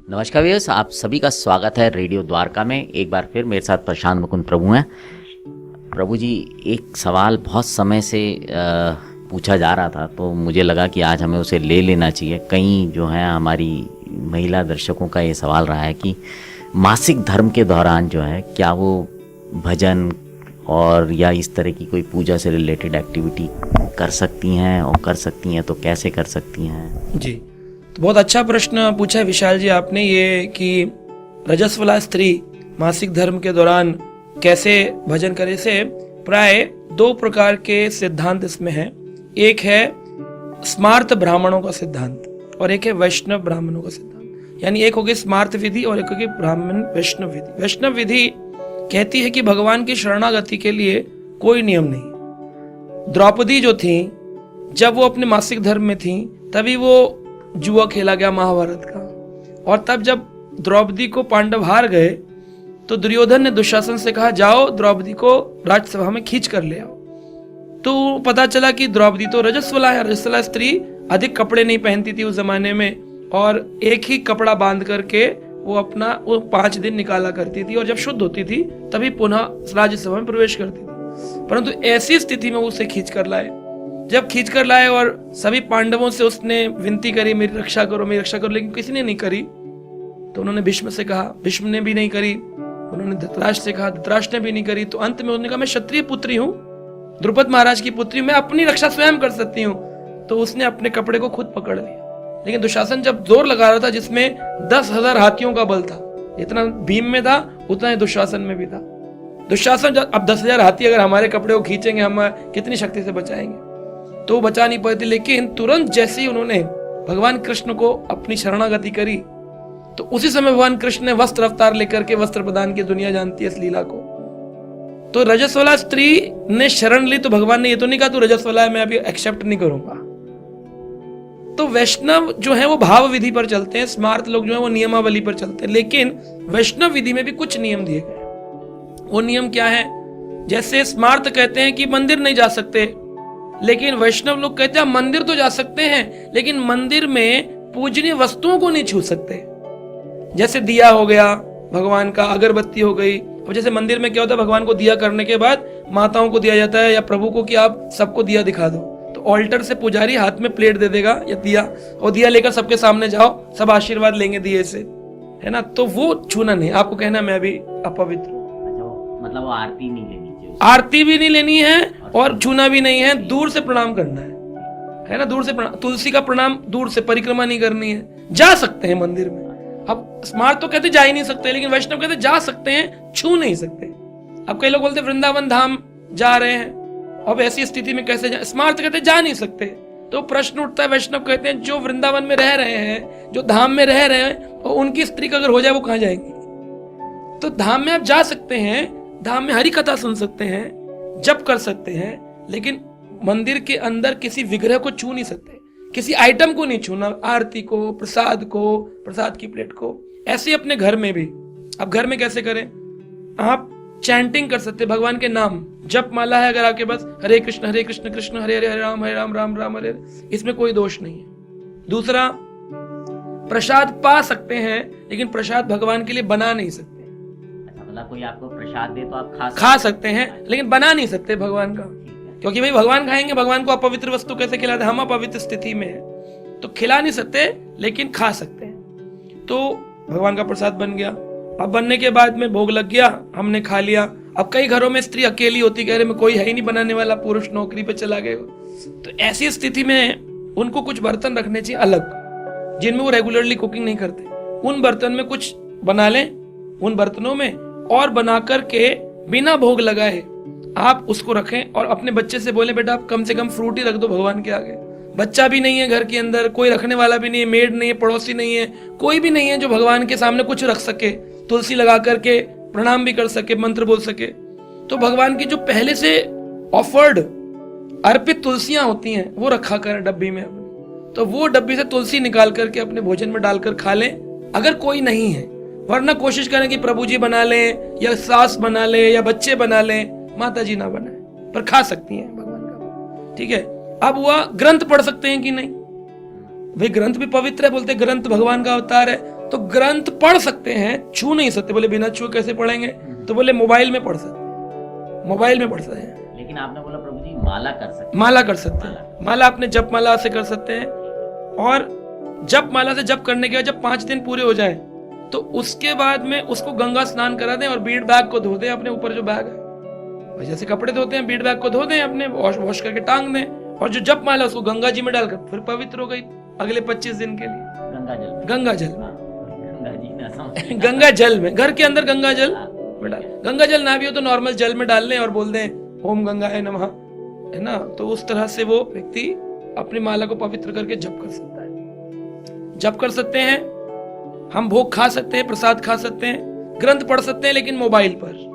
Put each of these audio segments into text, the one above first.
नमस्कार व्यूअर्स, आप सभी का स्वागत है रेडियो द्वारका में। एक बार फिर मेरे साथ प्रशांत मुकुंद प्रभु हैं। प्रभु जी, एक सवाल बहुत समय से पूछा जा रहा था, तो मुझे लगा कि आज हमें उसे ले लेना चाहिए। कई जो है हमारी महिला दर्शकों का ये सवाल रहा है कि मासिक धर्म के दौरान जो है क्या वो भजन और या इस तरह की कोई पूजा से रिलेटेड एक्टिविटी कर सकती हैं, और कर सकती हैं तो कैसे कर सकती हैं? जी, तो बहुत अच्छा प्रश्न पूछा है विशाल जी आपने, ये कि रजस्वला स्त्री मासिक धर्म के दौरान कैसे भजन करे। से प्राय दो प्रकार के सिद्धांत इसमें हैं। एक है स्मार्त ब्राह्मणों का सिद्धांत और एक है वैष्णव ब्राह्मणों का सिद्धांत। यानी एक होगी स्मार्त विधि और एक होगी ब्राह्मण वैष्णव विधि। वैष्णव विधि कहती है कि भगवान की शरणागति के लिए कोई नियम नहीं। द्रौपदी जो थी, जब वो अपने मासिक धर्म में थी तभी वो जुआ खेला गया महाभारत का, और तब जब द्रौपदी को पांडव हार गए तो दुर्योधन ने दुशासन से कहा जाओ द्रौपदी को राजसभा में खींच कर ले आओ। तो पता चला कि द्रौपदी तो रजस्वला है। रजस्वला स्त्री अधिक कपड़े नहीं पहनती थी उस जमाने में, और एक ही कपड़ा बांध करके वो 5 दिन निकाला करती थी, और जब शुद्ध होती थी तभी पुनः राज्यसभा में प्रवेश करती थी। परंतु ऐसी स्थिति में उसे खींच कर लाए। जब खींच कर लाए और सभी पांडवों से उसने विनती करी, मेरी रक्षा करो मेरी रक्षा करो, लेकिन किसी ने नहीं करी। तो उन्होंने भीष्म से कहा, भीष्म ने भी नहीं करी। उन्होंने धृतराष्ट्र से कहा, धृतराष्ट्र ने भी नहीं करी। तो अंत में उन्होंने कहा, मैं क्षत्रिय पुत्री हूँ, द्रुपद महाराज की पुत्री, मैं अपनी रक्षा स्वयं कर सकती हूँ। तो उसने अपने कपड़े को खुद पकड़ लिया। लेकिन दुशासन जब जोर लगा रहा था, जिसमें 10,000 हाथियों का बल था, इतना भीम में था उतना ही दुशासन में भी था। दुशासन अब 10,000 हाथी अगर हमारे कपड़े को खींचेंगे, हम कितनी शक्ति से बचाएंगे? तो बचा नहीं पाती। लेकिन तुरंत जैसे ही उन्होंने भगवान कृष्ण को अपनी शरणागति करी, तो उसी समय भगवान कृष्ण ने वस्त्र अवतार लेकर के वस्त्र प्रदान की। दुनिया जानती है इस लीला को। तो रजस्वला स्त्री ने शरण ली, तो भगवान ने ये तो नहीं कहा तू रजस्वला है, मैं अभी एक्सेप्ट नहीं करूंगा। तो वैष्णव जो है वो भाव विधि पर चलते हैं, स्मार्त लोग जो है वो नियमावली पर चलते हैं। लेकिन वैष्णव विधि में भी कुछ नियम दिए गए। वो नियम क्या है? जैसे स्मार्त कहते हैं कि मंदिर नहीं जा सकते, लेकिन वैष्णव लोग कहते हैं मंदिर तो जा सकते हैं, लेकिन मंदिर में पूजनीय वस्तुओं को नहीं छू सकते। जैसे दिया हो गया भगवान का, अगरबत्ती हो गई। और जैसे मंदिर में क्या होता है, भगवान को दिया करने के बाद माताओं को दिया जाता है या प्रभु को कि आप सबको दिया दिखा दो। तो ऑल्टर से पुजारी हाथ में प्लेट दे देगा या दिया, और दिया लेकर सबके सामने जाओ, सब आशीर्वाद लेंगे दिए से, है ना। तो वो छूना नहीं। आपको कहना मैं भी अपवित्र हूँ, मतलब वो आरती नहीं लेनी चाहिए, आरती भी नहीं लेनी है और छूना भी नहीं है। दूर से प्रणाम करना है ना, दूर से प्रणाम। तुलसी का प्रणाम दूर से, परिक्रमा नहीं करनी है। जा सकते हैं मंदिर में। अब स्मार्ट तो कहते जा ही नहीं सकते, लेकिन वैष्णव कहते जा सकते हैं, छू नहीं सकते। अब कई लोग बोलते वृंदावन धाम जा रहे हैं, अब ऐसी स्थिति में कैसे जा? स्मार्ट कहते जा नहीं सकते। तो प्रश्न उठता है, वैष्णव कहते हैं जो वृंदावन में रह रहे हैं, जो धाम में रह रहे हैं, और उनकी स्त्री का अगर हो जाए वो कहां जाएंगी? तो धाम में आप जा सकते हैं, धाम में हरि कथा सुन सकते हैं, जप कर सकते हैं, लेकिन मंदिर के अंदर किसी विग्रह को छू नहीं सकते, किसी आइटम को नहीं छूना, आरती को, प्रसाद को, प्रसाद की प्लेट को। ऐसे अपने घर में भी। अब घर में कैसे करें? आप चैंटिंग कर सकते भगवान के नाम, जप माला है अगर आपके पास, हरे कृष्ण कृष्ण हरे हरे राम राम राम हरे, इसमें कोई दोष नहीं है। दूसरा, प्रसाद पा सकते हैं, लेकिन प्रसाद भगवान के लिए बना नहीं सकते। कोई आपको प्रसाद दे तो आप खा सकते हैं, लेकिन बना नहीं सकते भगवान का, क्योंकि भाई भगवान खाएंगे, भगवान को अपवित्र वस्तु कैसे खिलाते? हम अपवित्र स्थिति में है, तो खिला नहीं सकते, लेकिन खा सकते हैं। तो भगवान का प्रसाद बन गया। अब बनने के बाद में भोग लग गया, हमने खा लिया। अब कई घरों में स्त्री अकेली होती, कह रहे में कोई है ही नहीं बनाने वाला, पुरुष नौकरी पे चला गया। तो ऐसी स्थिति में उनको कुछ बर्तन रखने चाहिए अलग, जिनमें वो रेगुलरली कुकिंग नहीं करते। उन बर्तन में कुछ बना लें, उन बर्तनों में, और बना करके बिना भोग लगाए आप उसको रखें, और अपने बच्चे से बोले बेटा आप कम से कम फ्रूट ही रख दो भगवान के आगे। बच्चा भी नहीं है घर के अंदर, कोई रखने वाला भी नहीं है, मेड नहीं है, पड़ोसी नहीं है, कोई भी नहीं है जो भगवान के सामने कुछ रख सके, तुलसी लगा करके प्रणाम भी कर सके, मंत्र बोल सके। तो भगवान की जो पहले से ऑफर्ड अर्पित तुलसियां होती हैं वो रखा करें डब्बी में। तो वो डब्बी से तुलसी निकाल करके अपने भोजन में डालकर खा लें अगर कोई नहीं है, वरना कोशिश करें कि प्रभु जी बना लें या सास बना ले या बच्चे बना लें, माता जी ना बनाए, पर खा सकती हैं भगवान का। ठीक है। अब वह ग्रंथ पढ़ सकते हैं कि नहीं? भाई ग्रंथ भी पवित्र है, बोलते ग्रंथ भगवान का अवतार है, तो ग्रंथ पढ़ सकते हैं, छू नहीं सकते। बोले बिना छुए कैसे पढ़ेंगे? तो बोले मोबाइल में पढ़ सकते हैं, मोबाइल में पढ़ सकते हैं। लेकिन आपने बोला प्रभु जी माला कर सकते हैं। माला कर सकते हैं, माला अपने जप माला से कर सकते हैं। और जप माला से जप करने के बाद जब 5 दिन पूरे हो जाए तो उसके बाद में उसको गंगा स्नान करा दें और बीड बैग को धो दें, अपने ऊपर जो बैग है जैसे कपड़े धोते हैं बीड बैग को धो दें, अपने वॉश करके टांग दें। और जो जप माला उसको गंगा जी में डालकर फिर पवित्र हो गई अगले 25 दिन के लिए। गंगा जल में। गंगा जल में, गंगा जी ना समझ गंगा जल में, घर के अंदर गंगा जल में डाल। गंगा जल ना भी हो तो नॉर्मल जल में डाल लें और बोल दें ओम गंगाए नमः, है ना। तो उस तरह से वो व्यक्ति अपनी माला को पवित्र करके जप कर सकता है। जप कर सकते हैं, हम भोग खा सकते हैं, प्रसाद खा सकते हैं, ग्रंथ पढ़ सकते हैं लेकिन मोबाइल पर।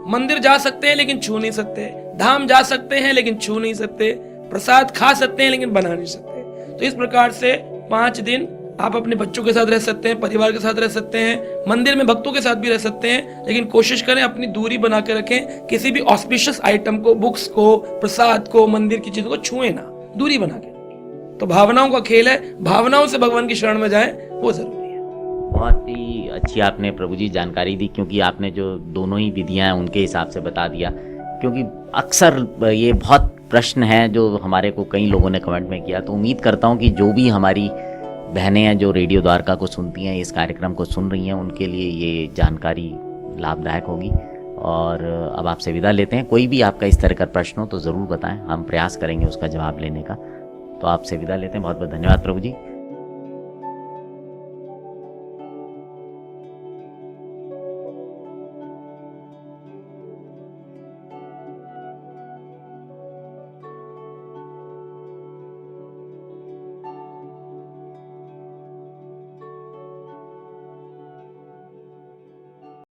मंदिर जा सकते हैं लेकिन छू नहीं सकते, धाम जा सकते हैं लेकिन छू नहीं सकते, प्रसाद खा सकते हैं लेकिन बना नहीं सकते। तो इस प्रकार से 5 दिन आप अपने बच्चों के साथ रह सकते हैं, परिवार के साथ रह सकते हैं, मंदिर में भक्तों के साथ भी रह सकते हैं, लेकिन कोशिश करें अपनी दूरी बना के रखें। किसी भी ऑस्पिशियस आइटम को, बुक्स को, प्रसाद को, मंदिर की चीजों को छुएं ना, दूरी बना के रखें। तो भावनाओं का खेल है, भावनाओं से भगवान की शरण में जाएं, वो जरूरी है। बहुत ही अच्छी आपने प्रभु जी जानकारी दी, क्योंकि आपने जो दोनों ही विधियां हैं उनके हिसाब से बता दिया। क्योंकि अक्सर ये बहुत प्रश्न है जो हमारे को कई लोगों ने कमेंट में किया, तो उम्मीद करता हूँ कि जो भी हमारी बहनें हैं जो रेडियो द्वारका को सुनती हैं, इस कार्यक्रम को सुन रही हैं, उनके लिए ये जानकारी लाभदायक होगी। और अब आपसे विदा लेते हैं। कोई भी आपका इस तरह का प्रश्न हो तो ज़रूर बताएं, हम प्रयास करेंगे उसका जवाब लेने का। तो आपसे विदा लेते हैं। बहुत बहुत धन्यवाद प्रभु जी।